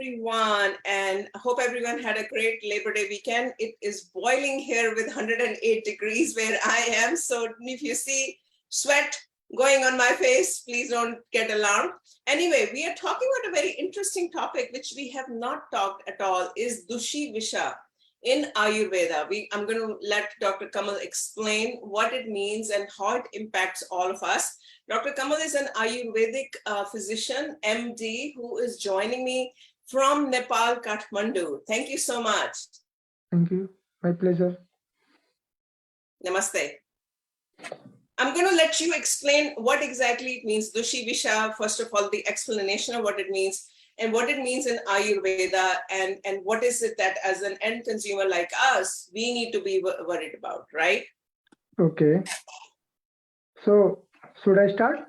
everyone, and I hope everyone had a great Labor Day weekend. It is boiling here with 108 degrees where I am. So if you see sweat going on my face, please don't get alarmed. Anyway, we are talking about a very interesting topic, which we have not talked at all, is dushi visha in Ayurveda. I'm going to let Dr. Kamal explain what it means and how it impacts all of us. Dr. Kamal is an Ayurvedic physician, MD, who is joining me from Nepal, Kathmandu. Thank you so much. Thank you. My pleasure. Namaste. I'm going to let you explain what exactly it means, dushi visha. First of all, the explanation of what it means and what it means in Ayurveda, and what is it that as an end consumer like us, we need to be worried about, right? Okay. So, should I start?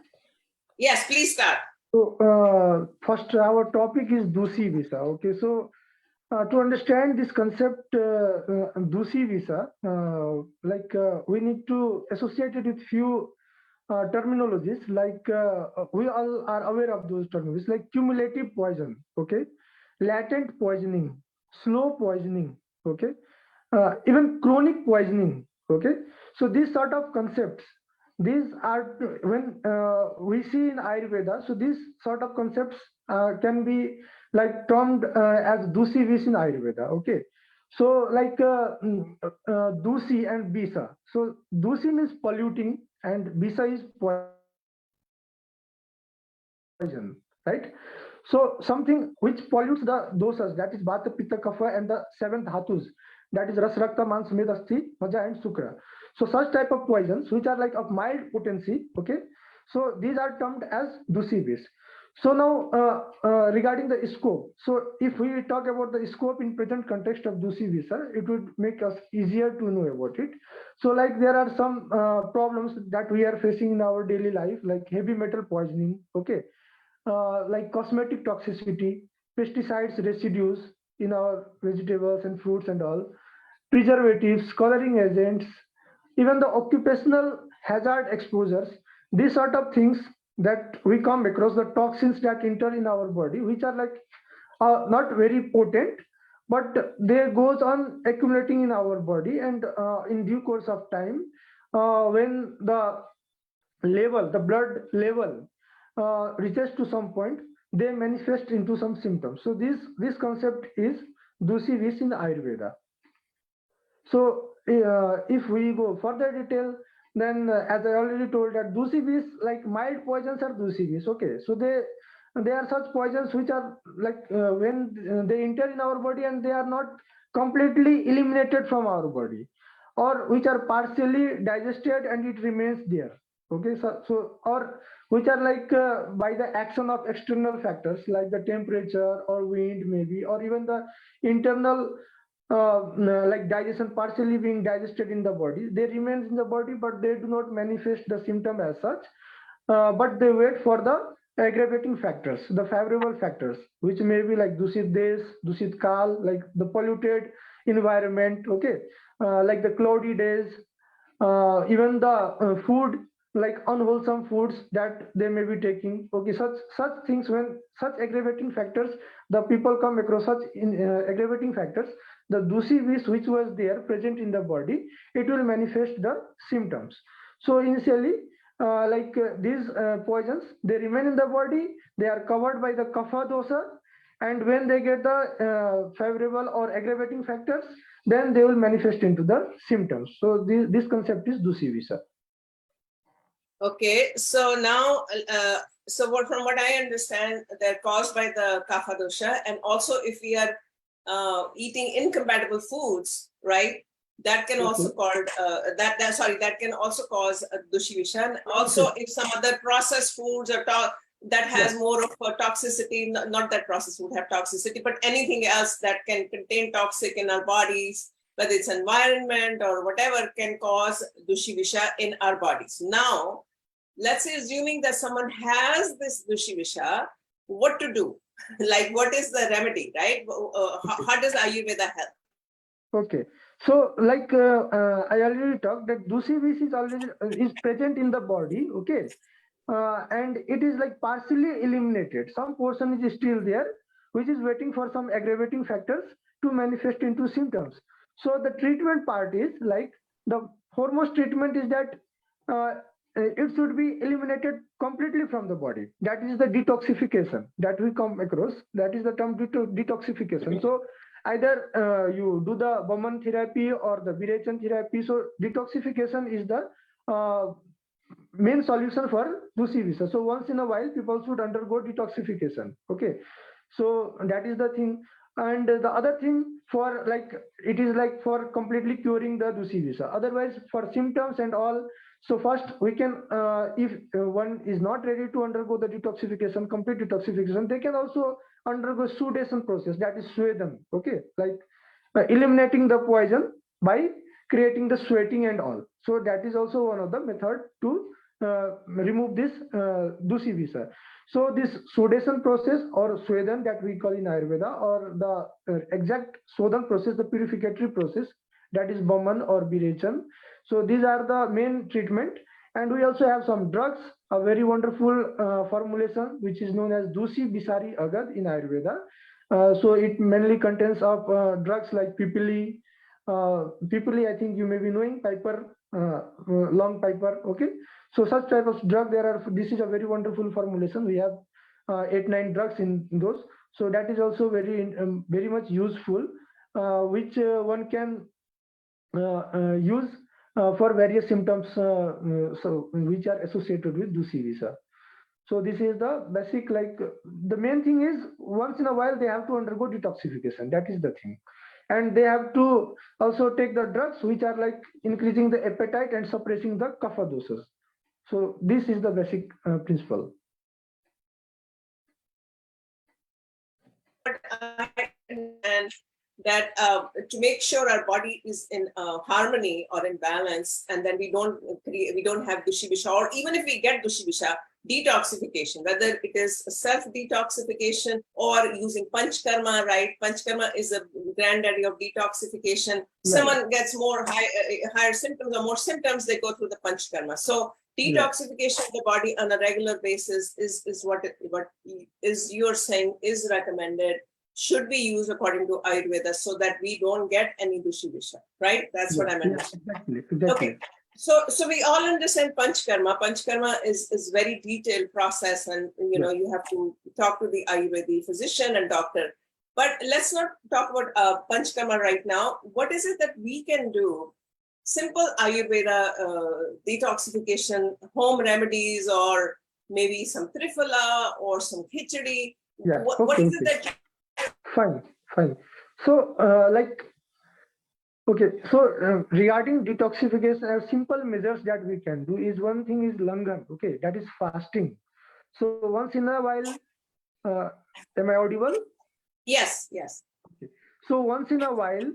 Yes, please start. So, first, our topic is dushi visa. Okay. So, to understand this concept, dushi visa, we need to associate it with few terminologies. We all are aware of those terminologies, like cumulative poison. Okay. Latent poisoning, slow poisoning. Okay. Even chronic poisoning. Okay. So, these sort of concepts. These are when we see in Ayurveda. So these sort of concepts can be like termed as dushi vis in Ayurveda. Okay, so dushi and bisa. So dushi means polluting and bisa is poison, right? So something which pollutes the doshas, that is vata, pitta, kapha, and the seven dhatus, that is ras, rakta, mans, med, asthi, vaja, and sukra. So such type of poisons which are like of mild potency, okay, so these are termed as dushi. So now regarding the scope, so if we talk about the scope in present context of dushi visa, it would make us easier to know about it. So like there are some problems that we are facing in our daily life, like heavy metal poisoning, okay, like cosmetic toxicity, pesticides residues in our vegetables and fruits and all, preservatives, coloring agents, even the occupational hazard exposures, these sort of things that we come across, the toxins that enter in our body, which are like not very potent, but they goes on accumulating in our body, and in due course of time, when the blood level reaches to some point, they manifest into some symptoms. So this concept is dushi vis in Ayurveda. So if we go further detail, then as I already told that dushi vis, like mild poisons are dushi vis. Okay, so they are such poisons which are like when they enter in our body and they are not completely eliminated from our body, or which are partially digested and it remains there. Okay, so or which are like by the action of external factors like the temperature or wind maybe, or even the internal like digestion partially being digested in the body, they remain in the body but they do not manifest the symptom as such, but they wait for the aggravating factors, the favorable factors, which may be like dushit desh, dushit kal, like the polluted environment, okay, like the cloudy days, even the food, like unwholesome foods that they may be taking. Okay, such things, when such aggravating factors, the people come across such aggravating factors, the dushi vis which was there present in the body, it will manifest the symptoms. So initially, these poisons, they remain in the body, they are covered by the kapha dosha, and when they get the favorable or aggravating factors, then they will manifest into the symptoms. So this concept is dushi visa. Okay, so now, from what I understand, they're caused by the kapha dosha, and also if we are eating incompatible foods, right? That can also that can also cause dushi visha. And also, if some other processed foods or that has more of a toxicity, not that processed food have toxicity, but anything else that can contain toxic in our bodies, whether it's environment or whatever, can cause dushi visha in our bodies. Now, let's say assuming that someone has this dushi visha, what to do? Like, what is the remedy, right? How does Ayurveda help? Okay, so like I already talked that dushi vis is already is present in the body, okay, and it is like partially eliminated. Some portion is still there, which is waiting for some aggravating factors to manifest into symptoms. So the treatment part is like the foremost treatment is that it should be eliminated completely from the body. That is the detoxification that we come across. That is the term detoxification. So either you do the Bowman therapy or the virechana therapy. So detoxification is the main solution for dushi visa. So once in a while, people should undergo detoxification. Okay, so that is the thing. And the other thing for like it is like for completely curing the dushi visa. Otherwise, for symptoms and all. So first we can, if one is not ready to undergo the detoxification, complete detoxification, they can also undergo sudation process, that is Swedan. Okay, like eliminating the poison by creating the sweating and all. So that is also one of the method to remove this dushi visa. So this sudation process or Swedan that we call in Ayurveda, or the exact Sodhan process, the purificatory process, that is Bowman or Birichan. So these are the main treatment. And we also have some drugs, a very wonderful formulation, which is known as dushi, bisari, agard in Ayurveda. So it mainly contains of drugs like pipili. Pipili, I think you may be knowing, piper, long piper. Okay. So such type of drug there are. This is a very wonderful formulation. We have 8-9 drugs in those. So that is also very much useful, which one can use for various symptoms so which are associated with dushi visa. So this is the basic, like the main thing is once in a while they have to undergo detoxification. That is the thing. And they have to also take the drugs which are like increasing the appetite and suppressing the kapha dosas. So this is the basic principle. And that to make sure our body is in harmony or in balance, and then we don't have dushi visha, or even if we get dushi visha, detoxification, whether it is self detoxification or using panchkarma, right? Panchkarma is a granddaddy of detoxification. Yeah. Someone gets more higher symptoms or more symptoms, they go through the panchkarma. So detoxification of the body on a regular basis is what is you're saying is recommended, should be used according to Ayurveda, so that we don't get any dushi visha, right? That's what I'm understanding. Exactly. Okay. So we all understand panchkarma. Panchkarma is very detailed process, and you have to talk to the Ayurvedic physician and doctor. But let's not talk about panchkarma right now. What is it that we can do? Simple Ayurveda detoxification, home remedies, or maybe some triphala or some khichdi. Yeah. What is it that? Fine. So regarding detoxification, simple measures that we can do is, one thing is langan. Okay, that is fasting. So once in a while, am I audible? Yes. Okay. So once in a while,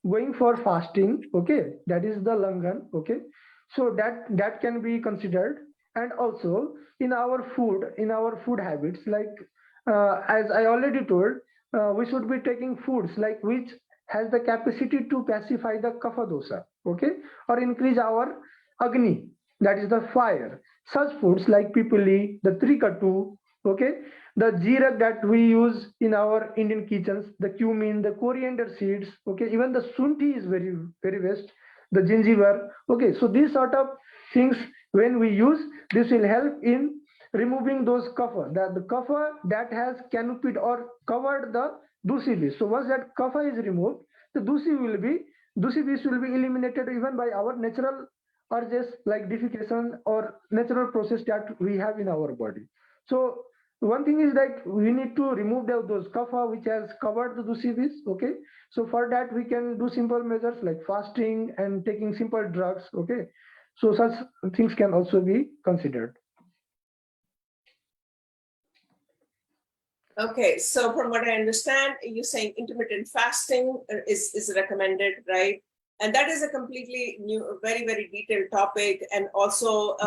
going for fasting. Okay, that is the langan. Okay, so that can be considered. And also in our food habits, like as I already told, we should be taking foods like which has the capacity to pacify the kapha dosha, okay, or increase our agni, that is the fire. Such foods like pipili, the trikatu, okay, the jeera that we use in our Indian kitchens, the cumin, the coriander seeds, okay, even the sunti is very, very best, the ginger, okay. So these sort of things, when we use, this will help in removing those kapha, the kapha that has canopied or covered the dushi beast. So once that kapha is removed, the dushi beast will be eliminated even by our natural urges like defecation or natural process that we have in our body. So one thing is that we need to remove those kapha which has covered the dushi beast. Okay, so for that we can do simple measures like fasting and taking simple drugs. Okay, so such things can also be considered. Okay, so from what I understand, you're saying intermittent fasting is recommended, right? And that is a completely new, very, very detailed topic. And also,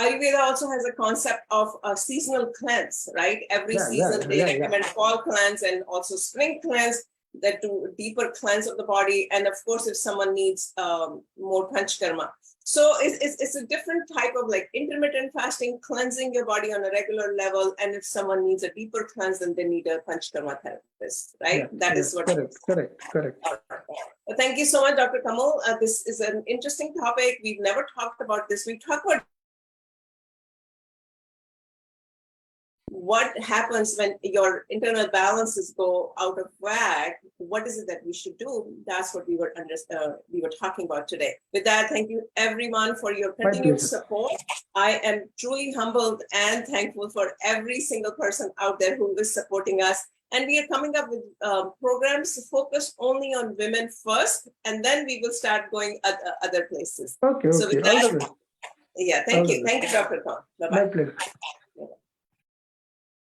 Ayurveda also has a concept of a seasonal cleanse, right? Every season they recommend fall cleanse and also spring cleanse. that do deeper cleanse of the body. And of course, if someone needs more panchkarma. So it's a different type of like intermittent fasting, cleansing your body on a regular level. And if someone needs a deeper cleanse, then they need a panchkarma therapist, right? Yeah, That is what. Correct. Well, thank you so much, Dr. Kamal. This is an interesting topic. We've never talked about this. We talked about what happens when your internal balances go out of whack. What is it that we should do? That's what we were talking about today. With that, thank you everyone for your continued support. I am truly humbled and thankful for every single person out there who is supporting us. And we are coming up with programs focused only on women first, and then we will start going other places. Okay. So with that, All the best. yeah, thank you. Thank you, Dr. Kamal. Bye-bye. My pleasure.